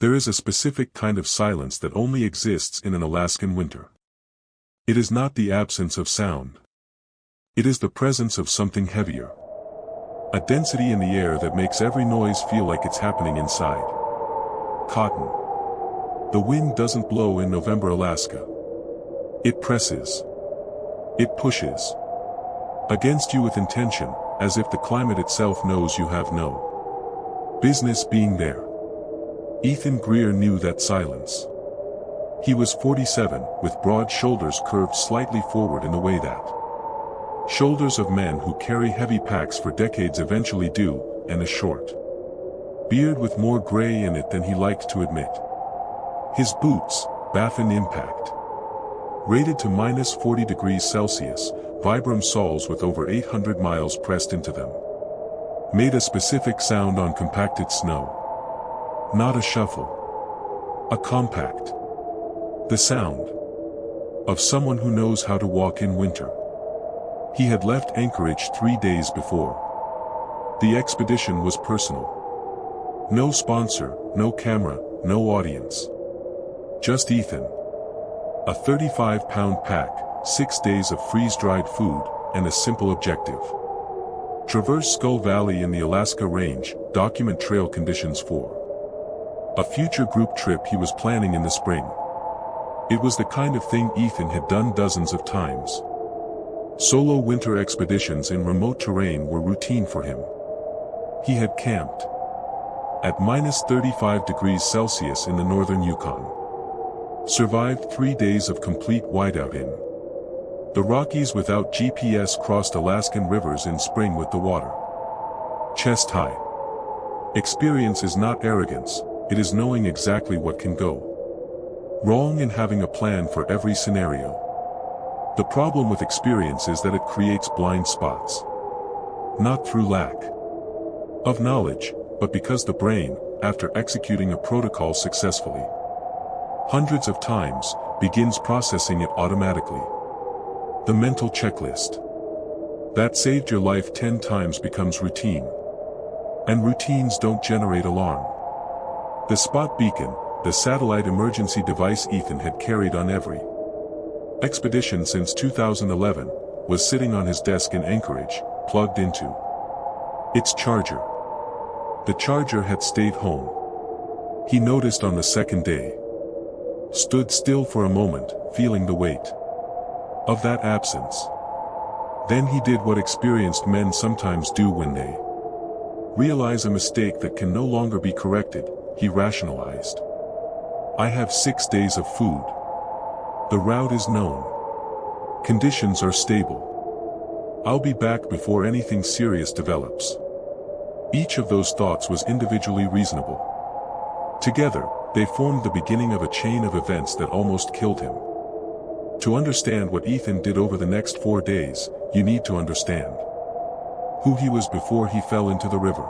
There is a specific kind of silence that only exists in an Alaskan winter. It is not the absence of sound. It is the presence of something heavier. A density in the air that makes every noise feel like it's happening inside. Cotton. The wind doesn't blow in November, Alaska. It presses. It pushes. Against you with intention, as if the climate itself knows you have no business being there. Ethan Greer knew that silence. He was 47, with broad shoulders curved slightly forward in the way that shoulders of men who carry heavy packs for decades eventually do, and a short beard with more gray in it than he liked to admit. His boots, Baffin Impact, rated to minus 40 degrees Celsius, Vibram soles with over 800 miles pressed into them, made a specific sound on compacted snow. Not a shuffle. A compact. The sound of someone who knows how to walk in winter. He had left Anchorage 3 days before. The expedition was personal. No sponsor, no camera, no audience. Just Ethan. A 35-pound pack, 6 days of freeze-dried food, and a simple objective. Traverse Skull Valley in the Alaska Range, document trail conditions for a future group trip he was planning in the spring. It was the kind of thing Ethan had done dozens of times. Solo winter expeditions in remote terrain were routine for him. He had camped at minus 35 degrees Celsius in the northern Yukon. Survived 3 days of complete whiteout in the Rockies without GPS, crossed Alaskan rivers in spring with the water chest high. Experience is not arrogance, it is knowing exactly what can go wrong and having a plan for every scenario. The problem with experience is that it creates blind spots. Not through lack of knowledge, but because the brain, after executing a protocol successfully hundreds of times, begins processing it automatically. The mental checklist that saved your life 10 times becomes routine. And routines don't generate alarm. The spot beacon, the satellite emergency device Ethan had carried on every expedition since 2011, was sitting on his desk in Anchorage, plugged into its charger. The charger had stayed home. He noticed on the second day. Stood still for a moment, feeling the weight of that absence. Then he did what experienced men sometimes do when they realize a mistake that can no longer be corrected. He rationalized. I have 6 days of food. The route is known. Conditions are stable. I'll be back before anything serious develops. Each of those thoughts was individually reasonable. Together, they formed the beginning of a chain of events that almost killed him. To understand what Ethan did over the next 4 days, you need to understand who he was before he fell into the river.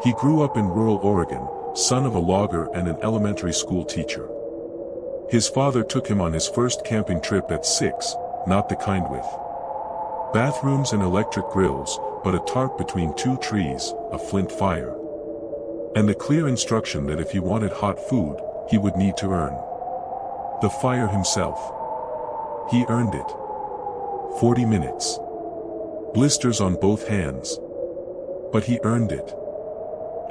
He grew up in rural Oregon, son of a logger and an elementary school teacher. His father took him on his first camping trip at 6, not the kind with bathrooms and electric grills, but a tarp between 2 trees, a flint fire, and the clear instruction that if he wanted hot food, he would need to earn the fire himself. He earned it. 40 minutes. Blisters on both hands. But he earned it.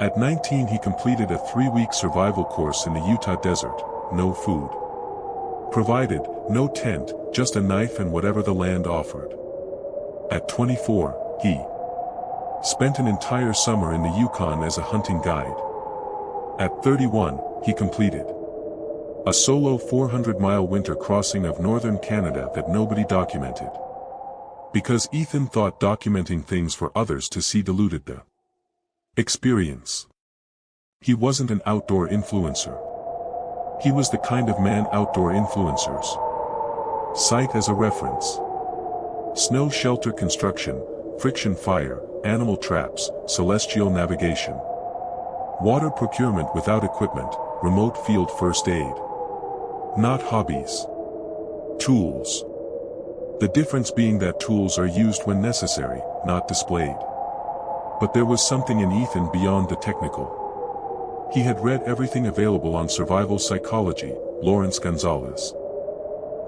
At 19 he completed a 3-week survival course in the Utah desert, no food provided, no tent, just a knife and whatever the land offered. At 24, he spent an entire summer in the Yukon as a hunting guide. At 31, he completed a solo 400-mile winter crossing of northern Canada that nobody documented. Because Ethan thought documenting things for others to see diluted the experience. He wasn't an outdoor influencer. He was the kind of man outdoor influencers cite as a reference. Snow shelter construction, friction fire, animal traps, celestial navigation, water procurement without equipment, remote field first aid. Not hobbies. Tools. The difference being that tools are used when necessary, not displayed. But there was something in Ethan beyond the technical. He had read everything available on survival psychology, Lawrence Gonzalez,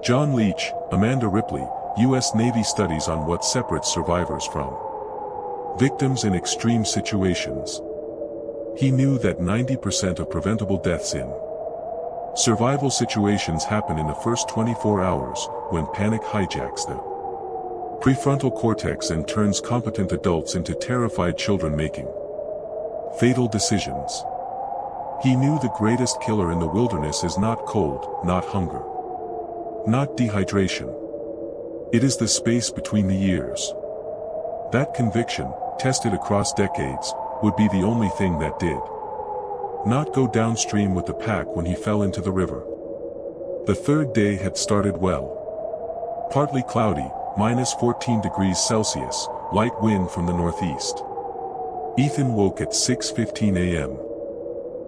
John Leach, Amanda Ripley, U.S. Navy studies on what separates survivors from victims in extreme situations. He knew that 90% of preventable deaths in survival situations happen in the first 24 hours, when panic hijacks the prefrontal cortex and turns competent adults into terrified children making fatal decisions. He knew the greatest killer in the wilderness is not cold, not hunger, not dehydration. It is the space between the years. That conviction, tested across decades, would be the only thing that did not go downstream with the pack when he fell into the river. The third day had started well. Partly cloudy, minus 14 degrees Celsius, light wind from the northeast. Ethan woke at 6:15 a.m.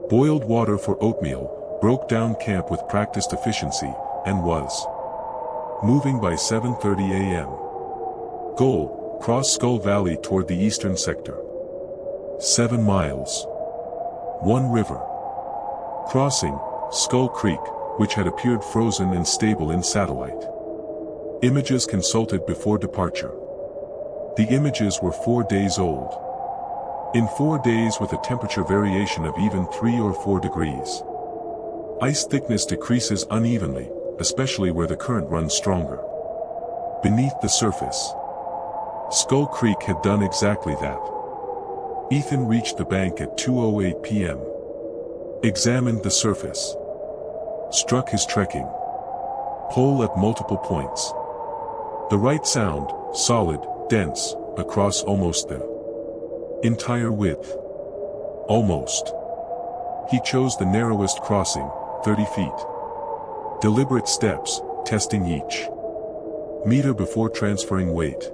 Boiled water for oatmeal, broke down camp with practiced efficiency, and was moving by 7:30 a.m. Goal, cross Skull Valley toward the eastern sector. 7 miles. One river. Crossing, Skull Creek, which had appeared frozen and stable in satellite images consulted before departure. The images were 4 days old. In 4 days with a temperature variation of even 3 or 4 degrees. Ice thickness decreases unevenly, especially where the current runs stronger beneath the surface. Skull Creek had done exactly that. Ethan reached the bank at 2:08 p.m. Examined the surface. Struck his trekking pole at multiple points. The right sound, solid, dense, across almost the entire width. Almost. He chose the narrowest crossing, 30 feet. Deliberate steps, testing each meter before transferring weight.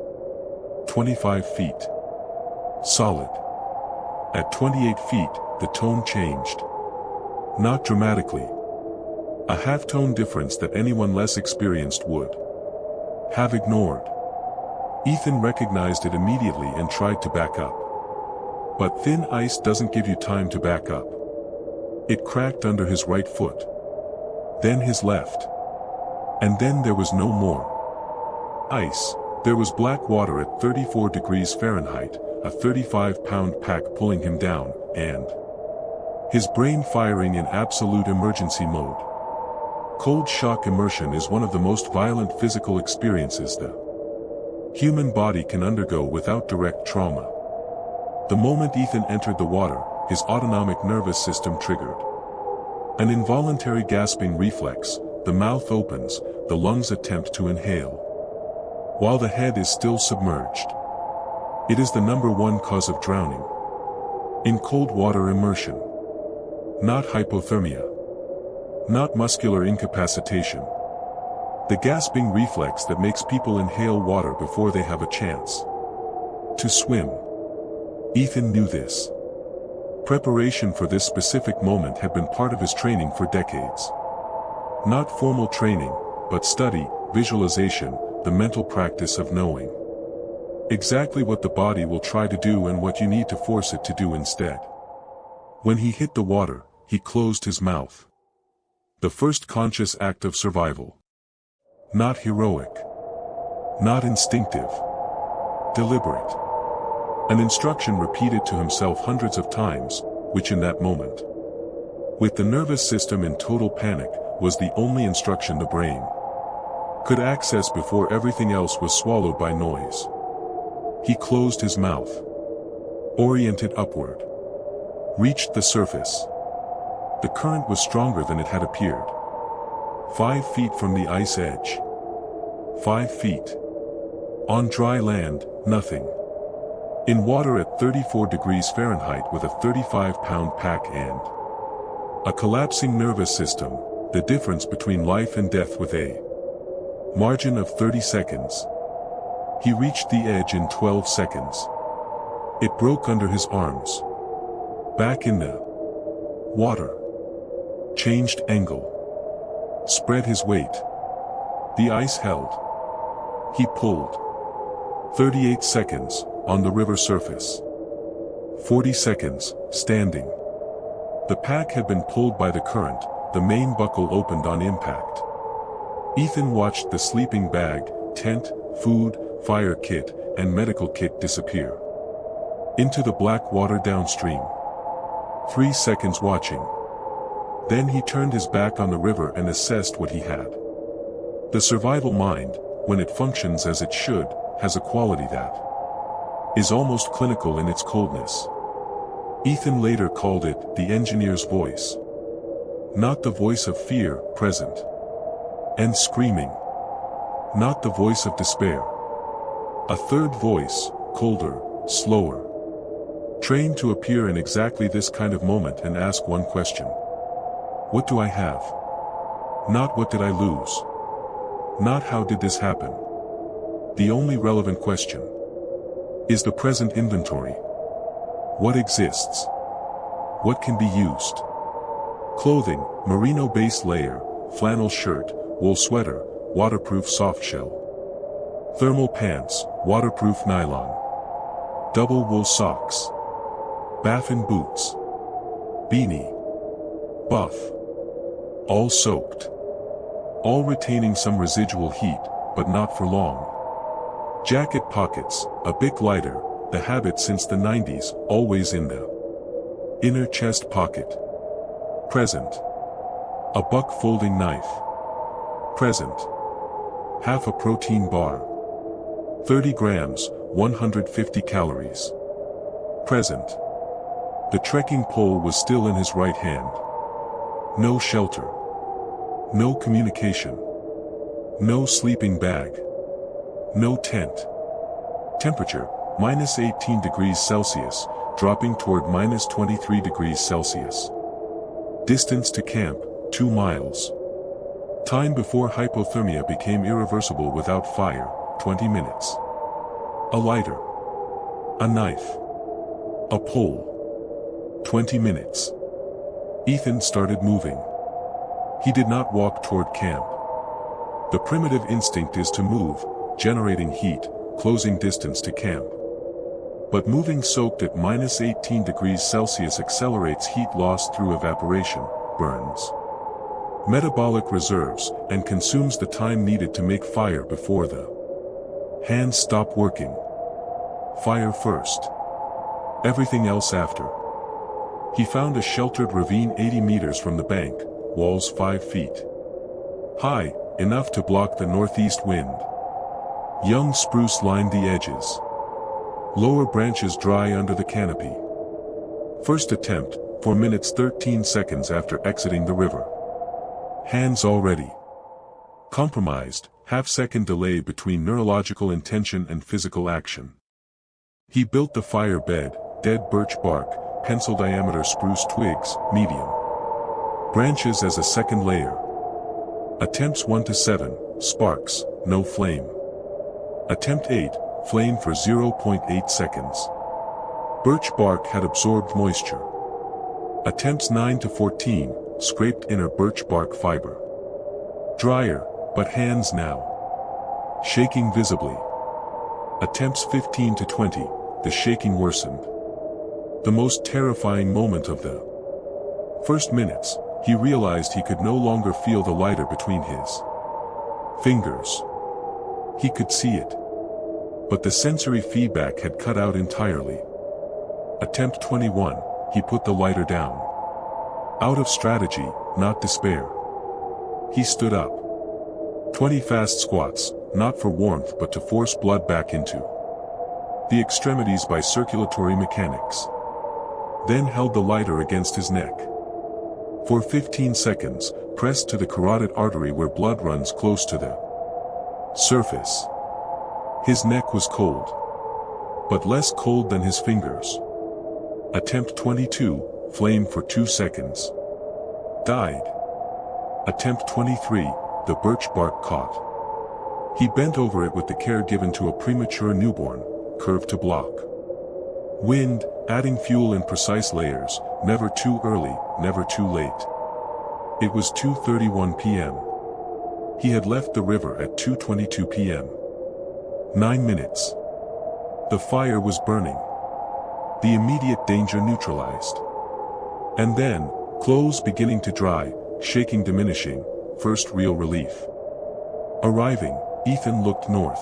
25 feet. Solid. At 28 feet, the tone changed. Not dramatically. A half-tone difference that anyone less experienced would have ignored. Ethan recognized it immediately and tried to back up. But thin ice doesn't give you time to back up. It cracked under his right foot. Then his left. And then there was no more ice. There was black water at 34 degrees Fahrenheit, a 35-pound pack pulling him down, and his brain firing in absolute emergency mode. Cold shock immersion is one of the most violent physical experiences the human body can undergo without direct trauma. The moment Ethan entered the water, his autonomic nervous system triggered an involuntary gasping reflex. The mouth opens, the lungs attempt to inhale, while the head is still submerged. It is the #1 cause of drowning in cold water immersion. Not hypothermia. Not muscular incapacitation. The gasping reflex that makes people inhale water before they have a chance to swim. Ethan knew this. Preparation for this specific moment had been part of his training for decades. Not formal training, but study, visualization, the mental practice of knowing exactly what the body will try to do and what you need to force it to do instead. When he hit the water, he closed his mouth. The first conscious act of survival. Not heroic. Not instinctive. Deliberate. An instruction repeated to himself hundreds of times, which in that moment, with the nervous system in total panic, was the only instruction the brain could access before everything else was swallowed by noise. He closed his mouth. Oriented upward. Reached the surface. The current was stronger than it had appeared. 5 feet from the ice edge. 5 feet. On dry land, nothing. In water at 34 degrees Fahrenheit with a 35-pound pack and a collapsing nervous system, the difference between life and death with a margin of 30 seconds. He reached the edge in 12 seconds. It broke under his arms. Back in the water. Changed angle. Spread his weight. The ice held. He pulled. 38 seconds, on the river surface. 40 seconds, standing. The pack had been pulled by the current, the main buckle opened on impact. Ethan watched the sleeping bag, tent, food, fire kit, and medical kit disappear into the black water downstream. 3 seconds watching. Then he turned his back on the river and assessed what he had. The survival mind, when it functions as it should, has a quality that is almost clinical in its coldness. Ethan later called it the engineer's voice. Not the voice of fear, present and screaming. Not the voice of despair. A third voice, colder, slower, trained to appear in exactly this kind of moment and ask one question. What do I have? Not what did I lose? Not how did this happen? The only relevant question is the present inventory. What exists? What can be used? Clothing, merino base layer, flannel shirt, wool sweater, waterproof softshell. Thermal pants, waterproof nylon. Double wool socks. Baffin boots. Beanie. Buff. All soaked. All retaining some residual heat, but not for long. Jacket pockets, a Bic lighter, the habit since the 90s, always in the inner chest pocket. Present. A buck folding knife. Present. Half a protein bar. 30 grams, 150 calories. Present. The trekking pole was still in his right hand. No shelter. No communication. No sleeping bag. No tent. Temperature, minus 18 degrees Celsius, dropping toward minus 23 degrees Celsius. Distance to camp, 2 miles. Time before hypothermia became irreversible without fire, 20 minutes. A lighter. A knife. A pole. 20 minutes. Ethan started moving. He did not walk toward camp. The primitive instinct is to move, generating heat, closing distance to camp. But moving soaked at minus 18 degrees Celsius accelerates heat loss through evaporation, burns metabolic reserves, and consumes the time needed to make fire before the hands stop working. Fire first. Everything else after. He found a sheltered ravine 80 meters from the bank, walls 5 feet high, enough to block the northeast wind. Young spruce lined the edges. Lower branches dry under the canopy. First attempt, 4 minutes 13 seconds after exiting the river. Hands already compromised, half-second delay between neurological intention and physical action. He built the fire bed, dead birch bark, pencil diameter spruce twigs, medium branches as a second layer. Attempts 1 to 7, sparks, no flame. Attempt 8, flame for 0.8 seconds. Birch bark had absorbed moisture. Attempts 9 to 14, scraped inner birch bark fiber. Drier, but hands now shaking visibly. Attempts 15 to 20, the shaking worsened. The most terrifying moment of the first minutes, he realized he could no longer feel the lighter between his fingers. He could see it, but the sensory feedback had cut out entirely. Attempt 21, he put the lighter down. Out of strategy, not despair. He stood up. 20 fast squats, not for warmth but to force blood back into the extremities by circulatory mechanics. Then held the lighter against his neck. For 15 seconds, pressed to the carotid artery where blood runs close to the surface. His neck was cold, but less cold than his fingers. Attempt 22, flame for 2 seconds. Died. Attempt 23, the birch bark caught. He bent over it with the care given to a premature newborn, curved to block wind, adding fuel in precise layers, never too early, never too late. It was 2:31 p.m. He had left the river at 2:22 p.m. 9 minutes. The fire was burning. The immediate danger neutralized. And then, Clothes beginning to dry, shaking diminishing, first real relief. Arriving, Ethan looked north.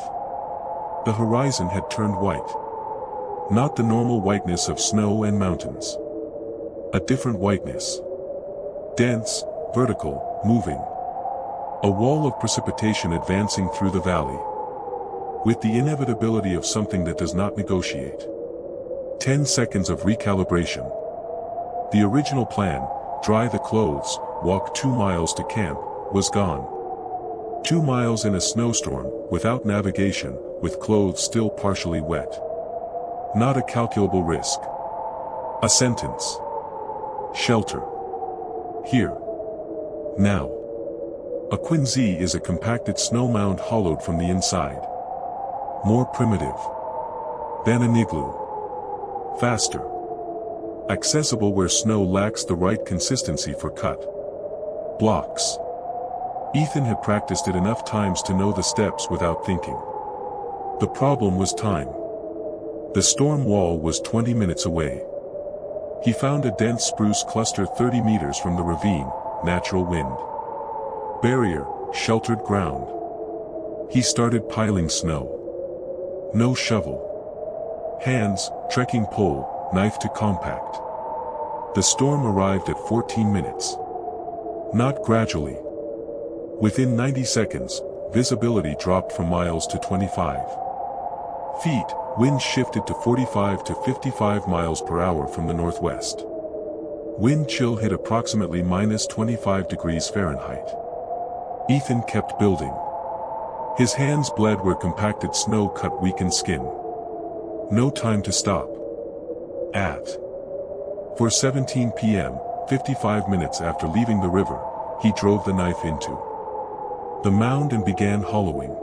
The horizon had turned white. Not the normal whiteness of snow and mountains. A different whiteness. Dense, vertical, moving. A wall of precipitation advancing through the valley. With the inevitability of something that does not negotiate. 10 seconds of recalibration. The original plan, dry the clothes, walk 2 miles to camp, was gone. 2 miles in a snowstorm, without navigation, with clothes still partially wet. Not a calculable risk. A sentence. Shelter. Here. Now. A Quinzhee is a compacted snow mound hollowed from the inside. More primitive than an igloo. Faster. Accessible where snow lacks the right consistency for cut. Blocks. Ethan had practiced it enough times to know the steps without thinking. The problem was time. The storm wall was 20 minutes away. He found a dense spruce cluster 30 meters from the ravine, natural wind. Barrier, sheltered ground. He started piling snow. No shovel. Hands, trekking pole, knife to compact. The storm arrived at 14 minutes. Not gradually. Within 90 seconds, visibility dropped from miles to 25 feet, wind shifted to 45 to 55 miles per hour from the northwest. Wind chill hit approximately minus 25 degrees Fahrenheit. Ethan kept building. His hands bled where compacted snow cut weakened skin. No time to stop. At 4:17 p.m., 55 minutes after leaving the river, he drove the knife into the mound and began hollowing.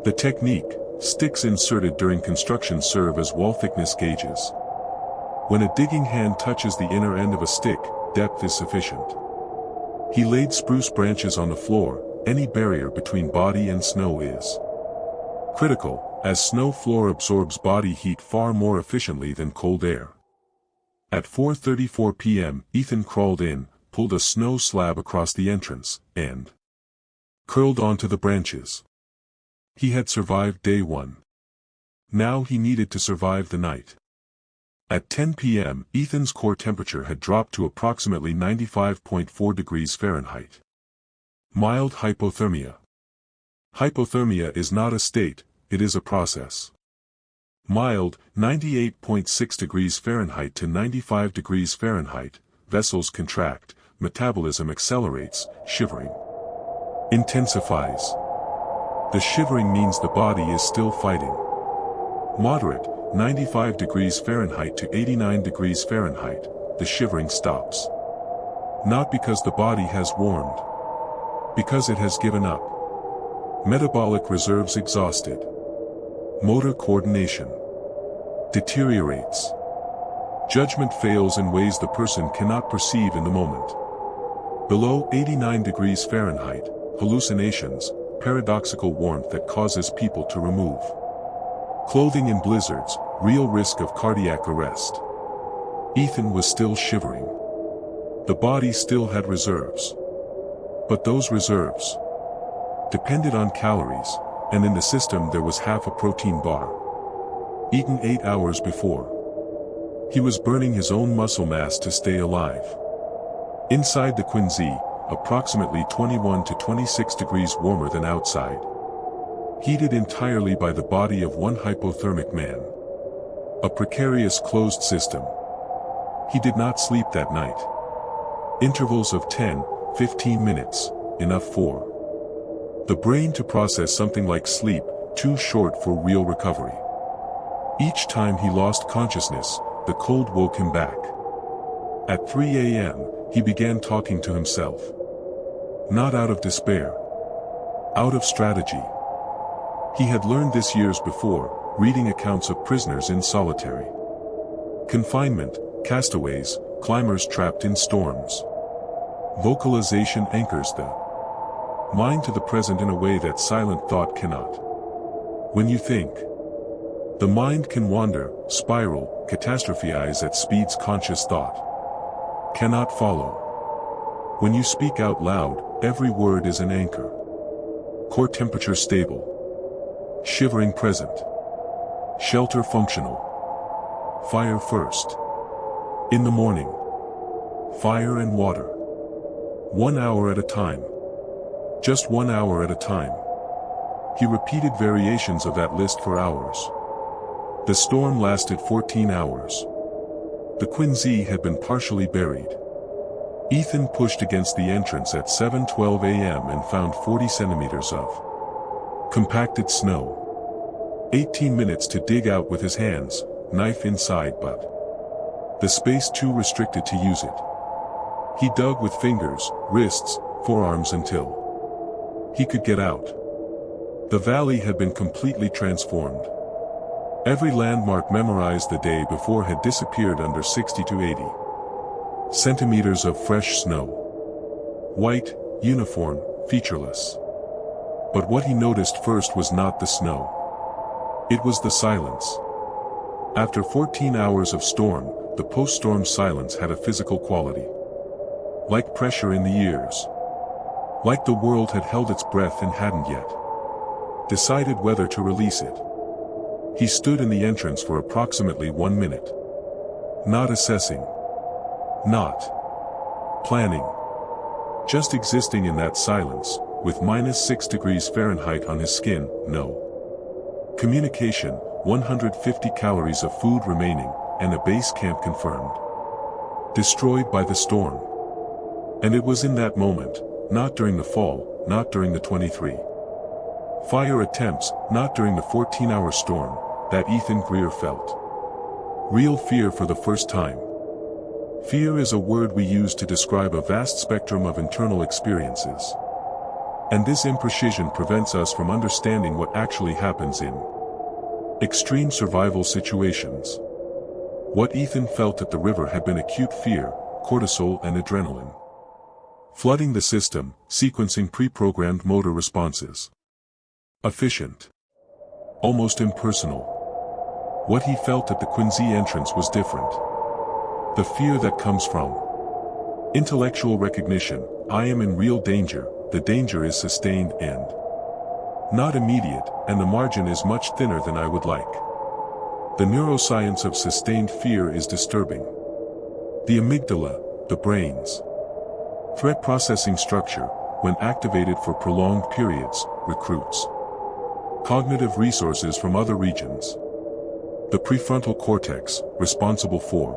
The technique, sticks inserted during construction serve as wall thickness gauges. When a digging hand touches the inner end of a stick, depth is sufficient. He laid spruce branches on the floor, any barrier between body and snow is critical, as snow floor absorbs body heat far more efficiently than cold air. At 4:34 p.m., Ethan crawled in, pulled a snow slab across the entrance, and curled onto the branches. He had survived day 1. Now he needed to survive the night. At 10 p.m., Ethan's core temperature had dropped to approximately 95.4 degrees Fahrenheit. Mild hypothermia. Hypothermia is not a state, it is a process. Mild, 98.6 degrees Fahrenheit to 95 degrees Fahrenheit, vessels contract, metabolism accelerates, shivering intensifies. The shivering means the body is still fighting. Moderate, 95 degrees Fahrenheit to 89 degrees Fahrenheit, the shivering stops. Not because the body has warmed. Because it has given up. Metabolic reserves exhausted. Motor coordination deteriorates. Judgment fails in ways the person cannot perceive in the moment. Below 89 degrees Fahrenheit, hallucinations, paradoxical warmth that causes people to remove clothing in blizzards, real risk of cardiac arrest. Ethan was still shivering. The body still had reserves. But those reserves depended on calories, and in the system there was half a protein bar. Eaten 8 hours before. He was burning his own muscle mass to stay alive. Inside the Quinzhee, approximately 21 to 26 degrees warmer than outside. Heated entirely by the body of one hypothermic man. A precarious closed system. He did not sleep that night. Intervals of 10, 15 minutes, enough for the brain to process something like sleep, too short for real recovery. Each time he lost consciousness, the cold woke him back. At 3 a.m., he began talking to himself. Not out of despair. Out of strategy. He had learned this years before, reading accounts of prisoners in solitary confinement, castaways, climbers trapped in storms. Vocalization anchors the mind to the present in a way that silent thought cannot. When you think, the mind can wander, spiral, catastrophize at speeds conscious thought cannot follow. When you speak out loud, every word is an anchor. Core temperature stable. Shivering present. Shelter functional. Fire first. In the morning. Fire and water. 1 hour at a time. Just 1 hour at a time. He repeated variations of that list for hours. The storm lasted 14 hours. The Quinzhee had been partially buried. Ethan pushed against the entrance at 7:12 a.m. and found 40 centimeters of compacted snow. 18 minutes to dig out with his hands, knife inside, but the space too restricted to use it. He dug with fingers, wrists, forearms until he could get out. The valley had been completely transformed. Every landmark memorized the day before had disappeared under 60 to 80 centimeters of fresh snow. White, uniform, featureless. But what he noticed first was not the snow. It was the silence. After 14 hours of storm, the post-storm silence had a physical quality. Like pressure in the ears. Like the world had held its breath and hadn't yet decided whether to release it. He stood in the entrance for approximately 1 minute. Not assessing. Not planning. Just existing in that silence, with -6 degrees Fahrenheit on his skin, no communication, 150 calories of food remaining, and a base camp confirmed. Destroyed by the storm. And it was in that moment, not during the fall, not during the 23 fire attempts, not during the 14-hour storm, that Ethan Greer felt real fear for the first time. Fear is a word we use to describe a vast spectrum of internal experiences. And this imprecision prevents us from understanding what actually happens in extreme survival situations. What Ethan felt at the river had been acute fear, cortisol and adrenaline flooding the system, sequencing pre-programmed motor responses. Efficient. Almost impersonal. What he felt at the Quinzhee entrance was different. The fear that comes from intellectual recognition, I am in real danger, the danger is sustained and not immediate, and the margin is much thinner than I would like. The neuroscience of sustained fear is disturbing. The amygdala, the brain's threat processing structure, when activated for prolonged periods, recruits cognitive resources from other regions. The prefrontal cortex, responsible for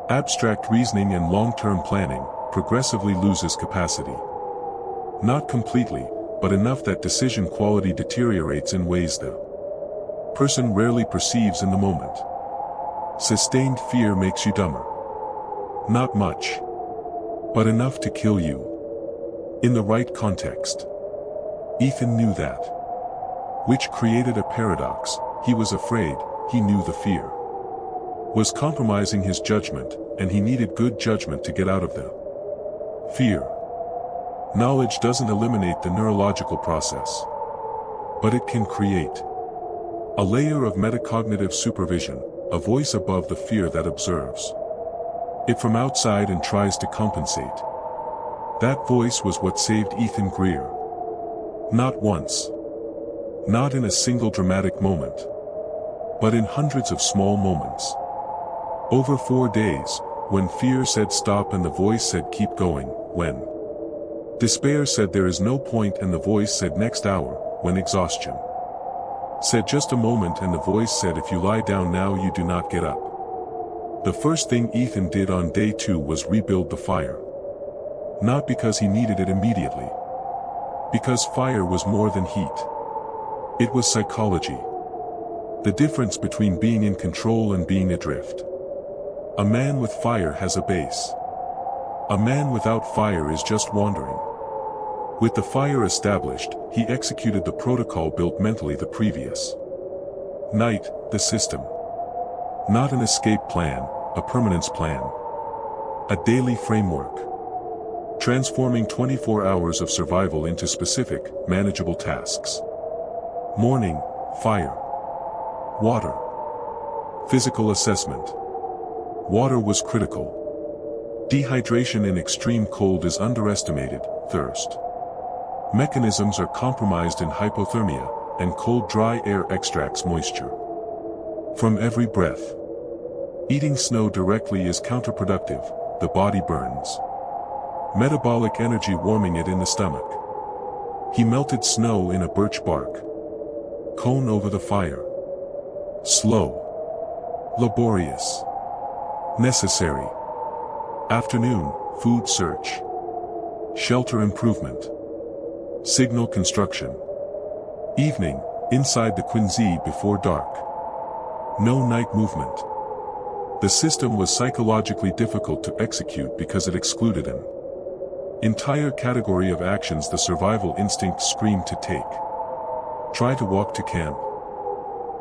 abstract reasoning and long-term planning, progressively loses capacity. Not completely, but enough that decision quality deteriorates in ways the person rarely perceives in the moment. Sustained fear makes you dumber. Not much, but enough to kill you. In the right context. Ethan knew that. Which created a paradox. He was afraid, he knew the fear was compromising his judgment, and he needed good judgment to get out of the fear. Knowledge doesn't eliminate the neurological process, but it can create a layer of metacognitive supervision, a voice above the fear that observes it from outside and tries to compensate. That voice was what saved Ethan Greer. Not once. Not in a single dramatic moment. But in hundreds of small moments. Over 4 days, when fear said stop and the voice said keep going, when despair said there is no point and the voice said next hour, when exhaustion said just a moment and the voice said if you lie down now you do not get up. The first thing Ethan did on day 2 was rebuild the fire. Not because he needed it immediately. Because fire was more than heat. It was psychology. The difference between being in control and being adrift. A man with fire has a base. A man without fire is just wandering. With the fire established, he executed the protocol built mentally the previous night, the system. Not an escape plan, a permanence plan. A daily framework. Transforming 24 hours of survival into specific, manageable tasks. Morning, fire. Water. Physical assessment. Water was critical. Dehydration in extreme cold is underestimated, thirst. Mechanisms are compromised in hypothermia, and cold dry air extracts moisture from every breath. Eating snow directly is counterproductive, the body burns metabolic energy warming it in the stomach. He melted snow in a birch bark cone over the fire. Slow. Laborious. Necessary. Afternoon, food search. Shelter improvement. Signal construction. Evening, inside the Quinzhee before dark. No night movement. The system was psychologically difficult to execute because it excluded an entire category of actions the survival instinct screamed to take. Try to walk to camp.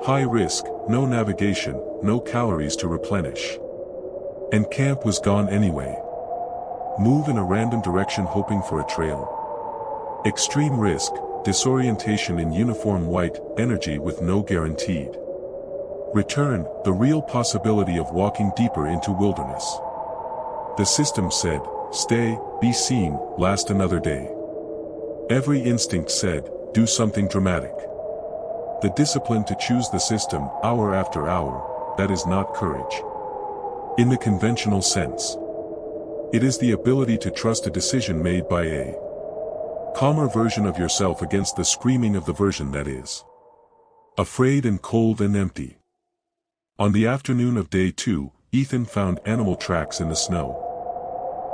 High risk, no navigation, no calories to replenish. And camp was gone anyway. Move in a random direction hoping for a trail. Extreme risk, disorientation in uniform white, energy with no guaranteed return, the real possibility of walking deeper into wilderness. The system said, stay, be seen, last another day. Every instinct said, do something dramatic. The discipline to choose the system, hour after hour, that is not courage. In the conventional sense. It is the ability to trust a decision made by a calmer version of yourself against the screaming of the version that is afraid and cold and empty. On the afternoon of day 2, Ethan found animal tracks in the snow.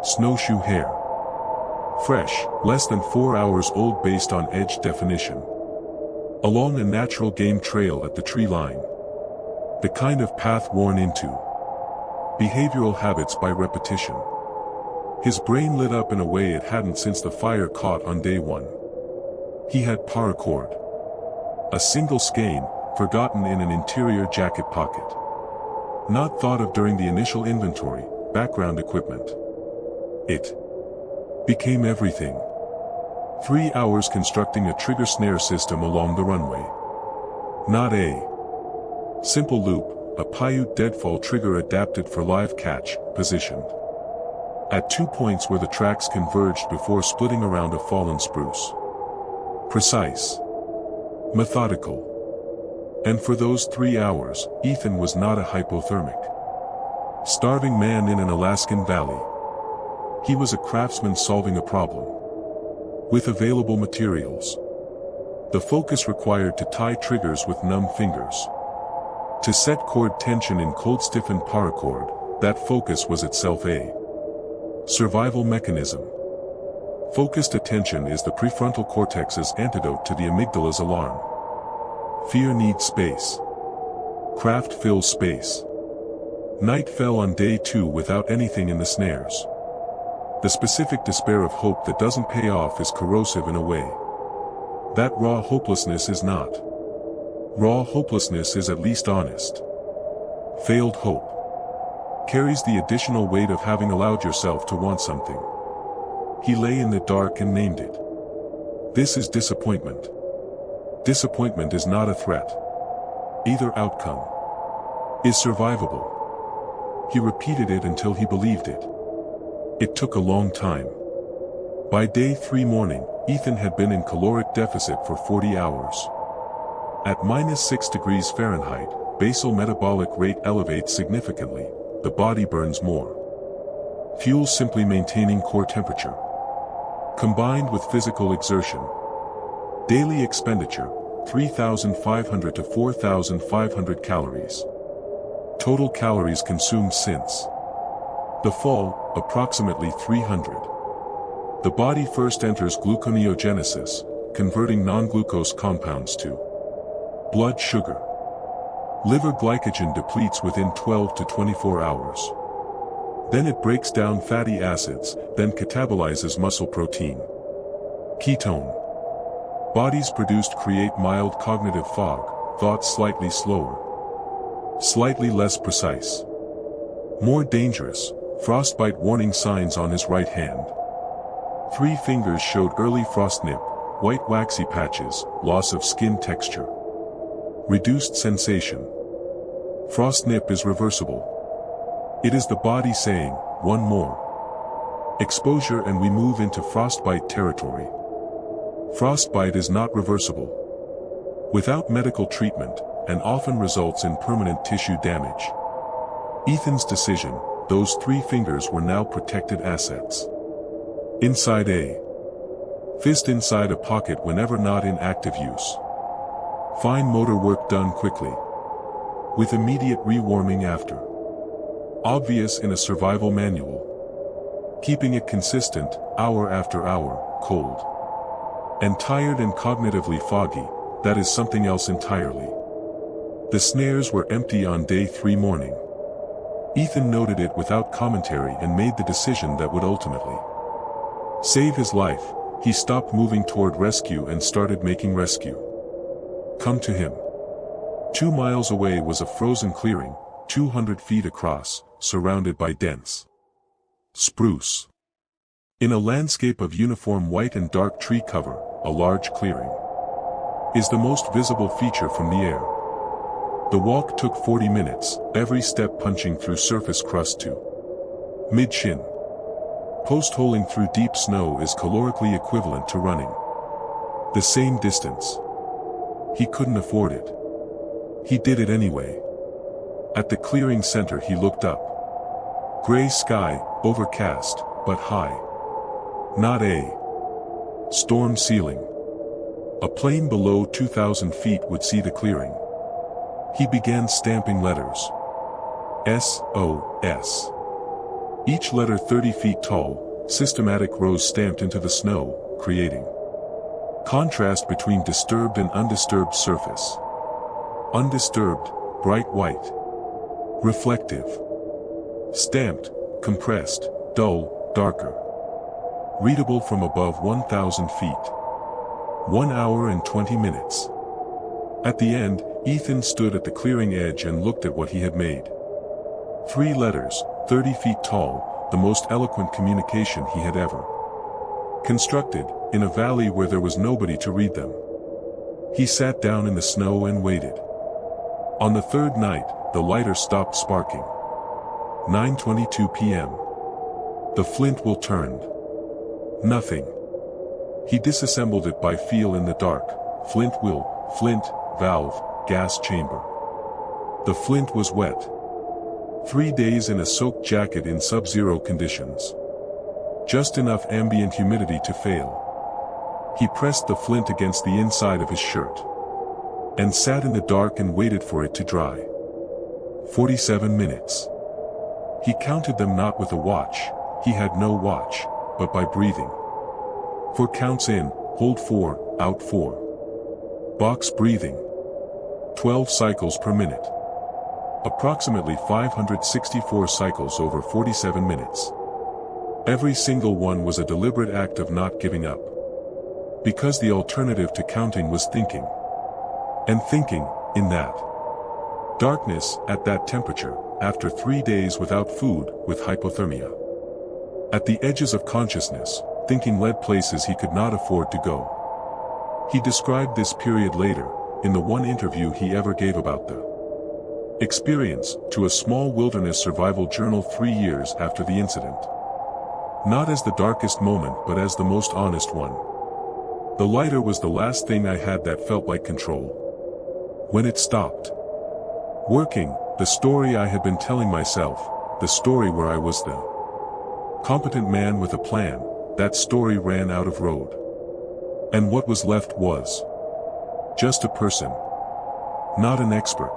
Snowshoe hare. Fresh, less than 4 hours old based on edge definition. Along a natural game trail at the tree line. The kind of path worn into behavioral habits by repetition. His brain lit up in a way it hadn't since the fire caught on day 1. He had paracord. A single skein, forgotten in an interior jacket pocket. Not thought of during the initial inventory, background equipment. It became everything. 3 hours constructing a trigger snare system along the runway. Not a simple loop, a Paiute deadfall trigger adapted for live catch, positioned at 2 points where the tracks converged before splitting around a fallen spruce. Precise. Methodical. And for those 3 hours, Ethan was not a hypothermic starving man in an Alaskan valley. He was a craftsman solving a problem with available materials. The focus required to tie triggers with numb fingers. To set cord tension in cold stiffened paracord, that focus was itself a survival mechanism. Focused attention is the prefrontal cortex's antidote to the amygdala's alarm. Fear needs space. Craft fills space. Night fell on day 2 without anything in the snares. The specific despair of hope that doesn't pay off is corrosive in a way that raw hopelessness is not. Raw hopelessness is at least honest. Failed hope carries the additional weight of having allowed yourself to want something. He lay in the dark and named it. This is disappointment. Disappointment is not a threat. Either outcome is survivable. He repeated it until he believed it. It took a long time. By day 3 morning, Ethan had been in caloric deficit for 40 hours. At -6 degrees Fahrenheit, basal metabolic rate elevates significantly, the body burns more fuel simply maintaining core temperature. Combined with physical exertion. Daily expenditure, 3,500 to 4,500 calories. Total calories consumed since the fall, approximately 300. The body first enters gluconeogenesis, converting non-glucose compounds to blood sugar. Liver glycogen depletes within 12 to 24 hours. Then it breaks down fatty acids, then catabolizes muscle protein. Ketone. Bodies produced create mild cognitive fog, thoughts slightly slower. Slightly less precise. More dangerous, frostbite warning signs on his right hand. 3 fingers showed early frostnip, white waxy patches, loss of skin texture. Reduced sensation. Frostnip is reversible. It is the body saying, one more. Exposure and we move into frostbite territory. Frostbite is not reversible. Without medical treatment, and often results in permanent tissue damage. Ethan's decision, those 3 fingers were now protected assets. Inside a fist inside a pocket whenever not in active use. Fine motor work done quickly. With immediate rewarming after. Obvious in a survival manual. Keeping it consistent, hour after hour, cold. And tired and cognitively foggy, that is something else entirely. The snares were empty on day 3 morning. Ethan noted it without commentary and made the decision that would ultimately save his life. He stopped moving toward rescue and started making rescue come to him. 2 miles away was a frozen clearing, 200 feet across, surrounded by dense spruce. In a landscape of uniform white and dark tree cover, a large clearing is the most visible feature from the air. The walk took 40 minutes, every step punching through surface crust to mid-shin. Post-holing through deep snow is calorically equivalent to running the same distance. He couldn't afford it. He did it anyway. At the clearing center he looked up. Gray sky, overcast, but high. Not a storm ceiling. A plane below 2,000 feet would see the clearing. He began stamping letters. S-O-S. Each letter 30 feet tall, systematic rows stamped into the snow, creating contrast between disturbed and undisturbed surface. Undisturbed, bright white. Reflective. Stamped, compressed, dull, darker. Readable from above 1,000 feet. 1 hour and 20 minutes. At the end, Ethan stood at the clearing edge and looked at what he had made. 3 letters, 30 feet tall, the most eloquent communication he had ever constructed, in a valley where there was nobody to read them. He sat down in the snow and waited. On the 3rd night, the lighter stopped sparking. 9:22 p.m. The flint will turned. Nothing. He disassembled it by feel in the dark. Flint will, flint, valve, gas chamber. The flint was wet. 3 days in a soaked jacket in sub-zero conditions. Just enough ambient humidity to fail. He pressed the flint against the inside of his shirt. And sat in the dark and waited for it to dry. 47 minutes. He counted them not with a watch, he had no watch, but by breathing. 4 counts in, hold 4, out 4. Box breathing. 12 cycles per minute. Approximately 564 cycles over 47 minutes. Every single one was a deliberate act of not giving up. Because the alternative to counting was thinking. And thinking, in that darkness, at that temperature, after 3 days without food, with hypothermia. At the edges of consciousness, thinking led places he could not afford to go. He described this period later, in the one interview he ever gave about the experience, to a small wilderness survival journal 3 years after the incident. Not as the darkest moment but as the most honest one. The lighter was the last thing I had that felt like control. When it stopped working, the story I had been telling myself, the story where I was the competent man with a plan, that story ran out of road. And what was left was just a person. Not an expert.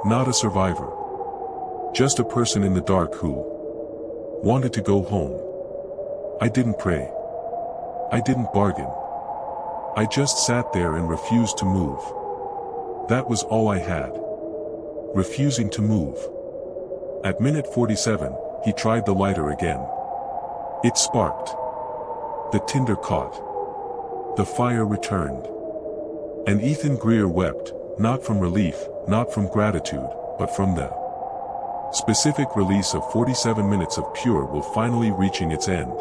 Not a survivor. Just a person in the dark who wanted to go home. I didn't pray. I didn't bargain. I just sat there and refused to move. That was all I had. Refusing to move. At minute 47, he tried the lighter again. It sparked. The tinder caught. The fire returned. And Ethan Greer wept, not from relief, not from gratitude, but from the specific release of 47 minutes of pure will finally reaching its end.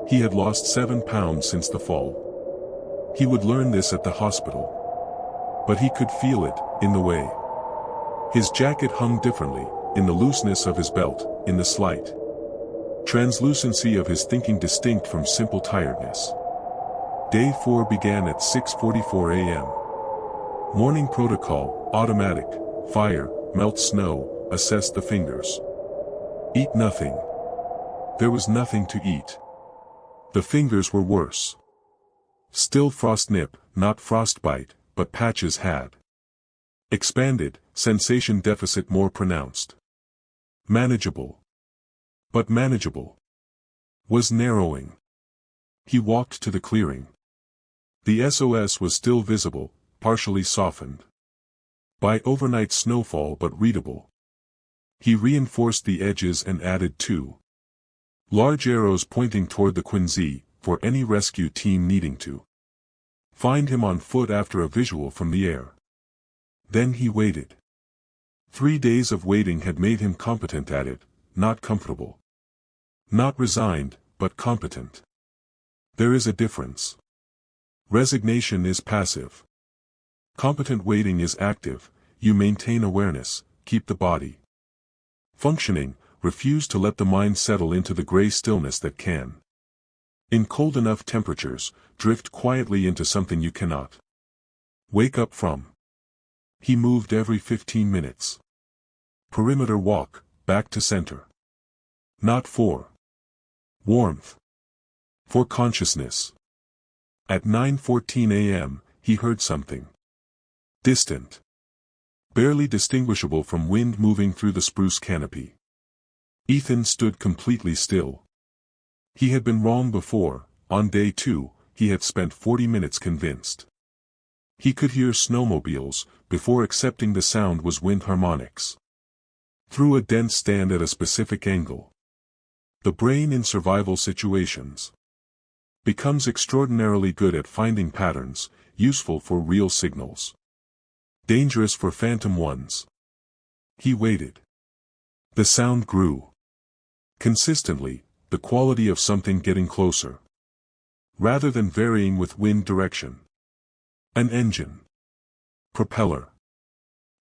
He had lost 7 pounds since the fall. He would learn this at the hospital. But he could feel it, in the way his jacket hung differently, in the looseness of his belt, in the slight Translucency of his thinking distinct from simple tiredness. Day 4 began at 6:44 a.m. Morning protocol, automatic, fire, melt snow, assess the fingers. Eat nothing. There was nothing to eat. The fingers were worse. Still frostnip, not frostbite, but patches had expanded, sensation deficit more pronounced. Manageable. But manageable was narrowing. He walked to the clearing. The SOS was still visible, partially softened by overnight snowfall but readable. He reinforced the edges and added 2 large arrows pointing toward the Quinzhee, for any rescue team needing to find him on foot after a visual from the air. Then he waited. 3 days of waiting had made him competent at it, not comfortable. Not resigned, but competent. There is a difference. Resignation is passive. Competent waiting is active, you maintain awareness, keep the body functioning, refuse to let the mind settle into the gray stillness that can, in cold enough temperatures, drift quietly into something you cannot wake up from. He moved every 15 minutes. Perimeter walk, back to center. Not for warmth. For consciousness. At 9:14 a.m., he heard something distant. Barely distinguishable from wind moving through the spruce canopy. Ethan stood completely still. He had been wrong before. On day 2, he had spent 40 minutes convinced. He could hear snowmobiles, before accepting the sound was wind harmonics. Through a dense stand at a specific angle. The brain in survival situations becomes extraordinarily good at finding patterns, useful for real signals. Dangerous for phantom ones. He waited. The sound grew. Consistently, the quality of something getting closer. Rather than varying with wind direction. An engine. Propeller.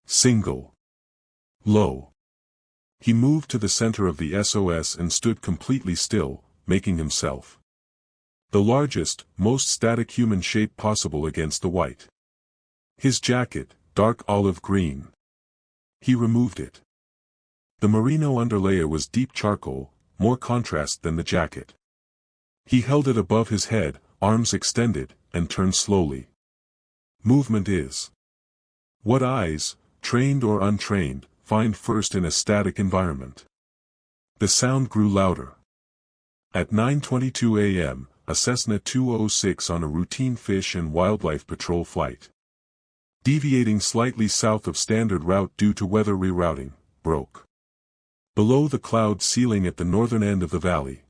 Single. Low. He moved to the center of the SOS and stood completely still, making himself the largest, most static human shape possible against the white. His jacket, dark olive green. He removed it. The merino underlayer was deep charcoal, more contrast than the jacket. He held it above his head, arms extended, and turned slowly. Movement is what eyes, trained or untrained, find first in a static environment. The sound grew louder. At 9:22 a.m., a Cessna 206 on a routine fish and wildlife patrol flight, deviating slightly south of standard route due to weather rerouting, broke below the cloud ceiling at the northern end of the valley.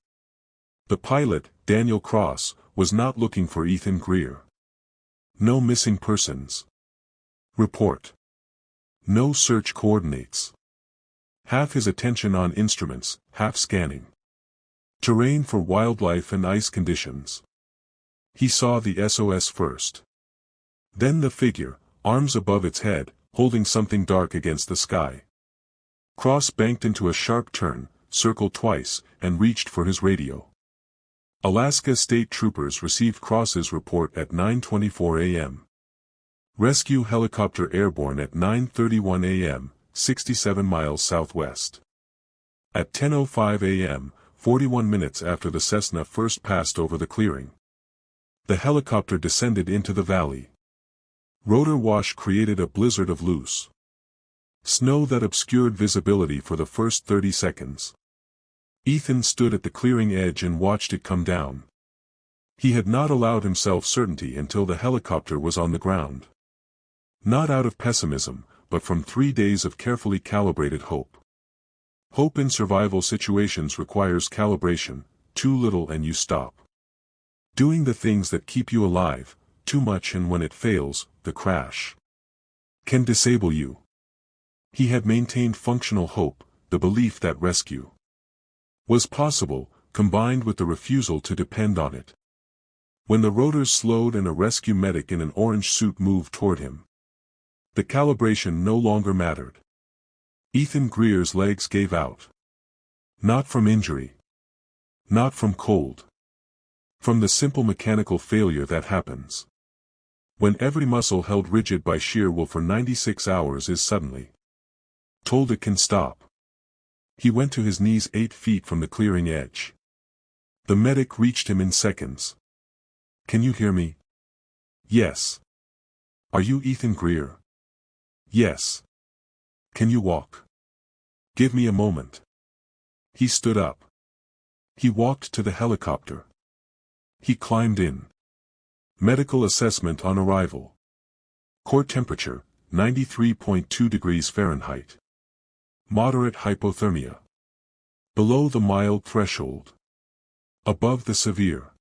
The pilot, Daniel Cross, was not looking for Ethan Greer. No missing persons report. No search coordinates. Half his attention on instruments, half scanning terrain for wildlife and ice conditions. He saw the SOS first. Then the figure, arms above its head, holding something dark against the sky. Cross banked into a sharp turn, circled twice, and reached for his radio. Alaska State Troopers received Cross's report at 9:24 a.m. Rescue helicopter airborne at 9:31 a.m., 67 miles southwest. At 10:05 a.m., 41 minutes after the Cessna first passed over the clearing, the helicopter descended into the valley. Rotor wash created a blizzard of loose snow that obscured visibility for the first 30 seconds. Ethan stood at the clearing edge and watched it come down. He had not allowed himself certainty until the helicopter was on the ground. Not out of pessimism, but from 3 days of carefully calibrated hope. Hope in survival situations requires calibration, too little and you stop doing the things that keep you alive, too much and when it fails, the crash can disable you. He had maintained functional hope, the belief that rescue was possible, combined with the refusal to depend on it. When the rotors slowed and a rescue medic in an orange suit moved toward him, the calibration no longer mattered. Ethan Greer's legs gave out. Not from injury. Not from cold. From the simple mechanical failure that happens when every muscle held rigid by sheer will for 96 hours is suddenly told it can stop. He went to his knees 8 feet from the clearing edge. The medic reached him in seconds. "Can you hear me?" "Yes." "Are you Ethan Greer?" "Yes." "Can you walk?" "Give me a moment." He stood up. He walked to the helicopter. He climbed in. Medical assessment on arrival. Core temperature, 93.2 degrees Fahrenheit. Moderate hypothermia. Below the mild threshold. Above the severe.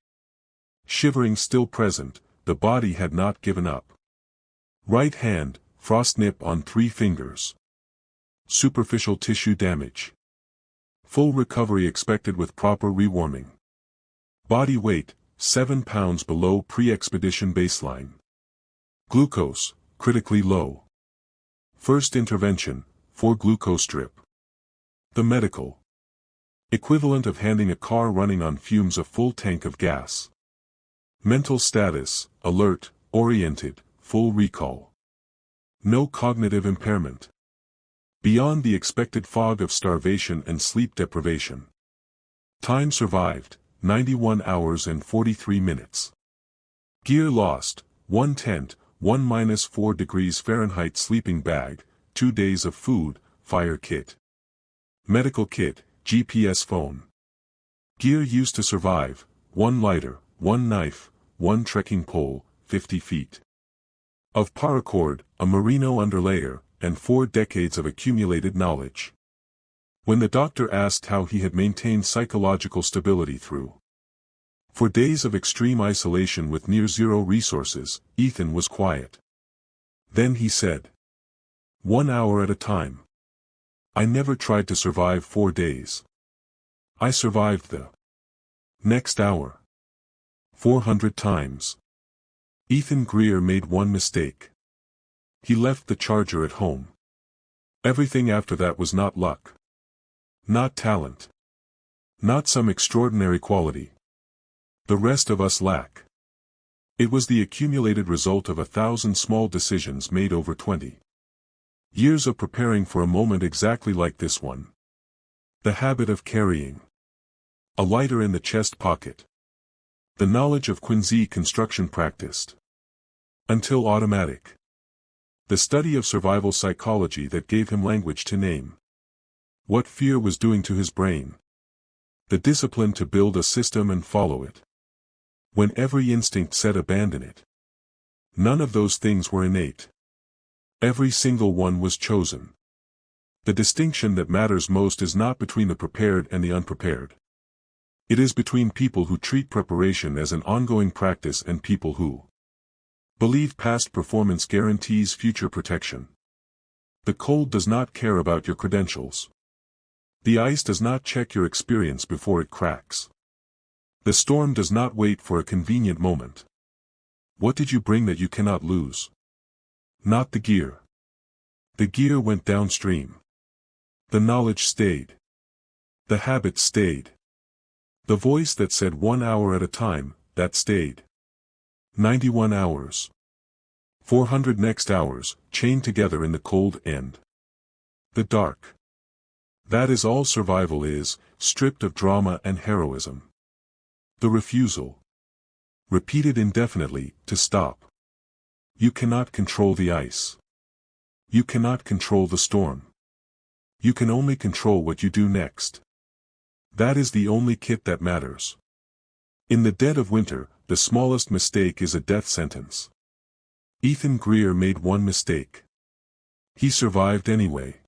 Shivering still present, the body had not given up. Right hand, frostnip on 3 fingers. Superficial tissue damage. Full recovery expected with proper rewarming. Body weight, 7 pounds below pre-expedition baseline. Glucose, critically low. First intervention, 4 glucose drip. The medical equivalent of handing a car running on fumes a full tank of gas. Mental status, alert, oriented, full recall. No cognitive impairment. Beyond the expected fog of starvation and sleep deprivation. Time survived, 91 hours and 43 minutes. Gear lost, 1 tent, 1-4 degrees Fahrenheit sleeping bag, 2 days of food, fire kit. Medical kit, GPS phone. Gear used to survive, 1 lighter, 1 knife, 1 trekking pole, 50 feet. Of paracord, a merino underlayer, and 4 decades of accumulated knowledge. When the doctor asked how he had maintained psychological stability through 4 days of extreme isolation with near-zero resources, Ethan was quiet. Then he said, 1 hour at a time. I never tried to survive 4 days. I survived the next hour 400 times. Ethan Greer made one mistake. He left the charger at home. Everything after that was not luck. Not talent. Not some extraordinary quality. The rest of us lack. It was the accumulated result of 1,000 small decisions made over 20 years of preparing for a moment exactly like this one. The habit of carrying a lighter in the chest pocket. The knowledge of Quinzhee construction practiced until automatic. The study of survival psychology that gave him language to name what fear was doing to his brain. The discipline to build a system and follow it. When every instinct said abandon it. None of those things were innate. Every single one was chosen. The distinction that matters most is not between the prepared and the unprepared. It is between people who treat preparation as an ongoing practice and people who believe past performance guarantees future protection. The cold does not care about your credentials. The ice does not check your experience before it cracks. The storm does not wait for a convenient moment. What did you bring that you cannot lose? Not the gear. The gear went downstream. The knowledge stayed. The habit stayed. The voice that said 1 hour at a time, that stayed. 91 hours. 400 next hours, chained together in the cold and the dark. That is all survival is, stripped of drama and heroism. The refusal. Repeated indefinitely, to stop. You cannot control the ice. You cannot control the storm. You can only control what you do next. That is the only kit that matters. In the dead of winter, the smallest mistake is a death sentence. Ethan Greer made one mistake. He survived anyway.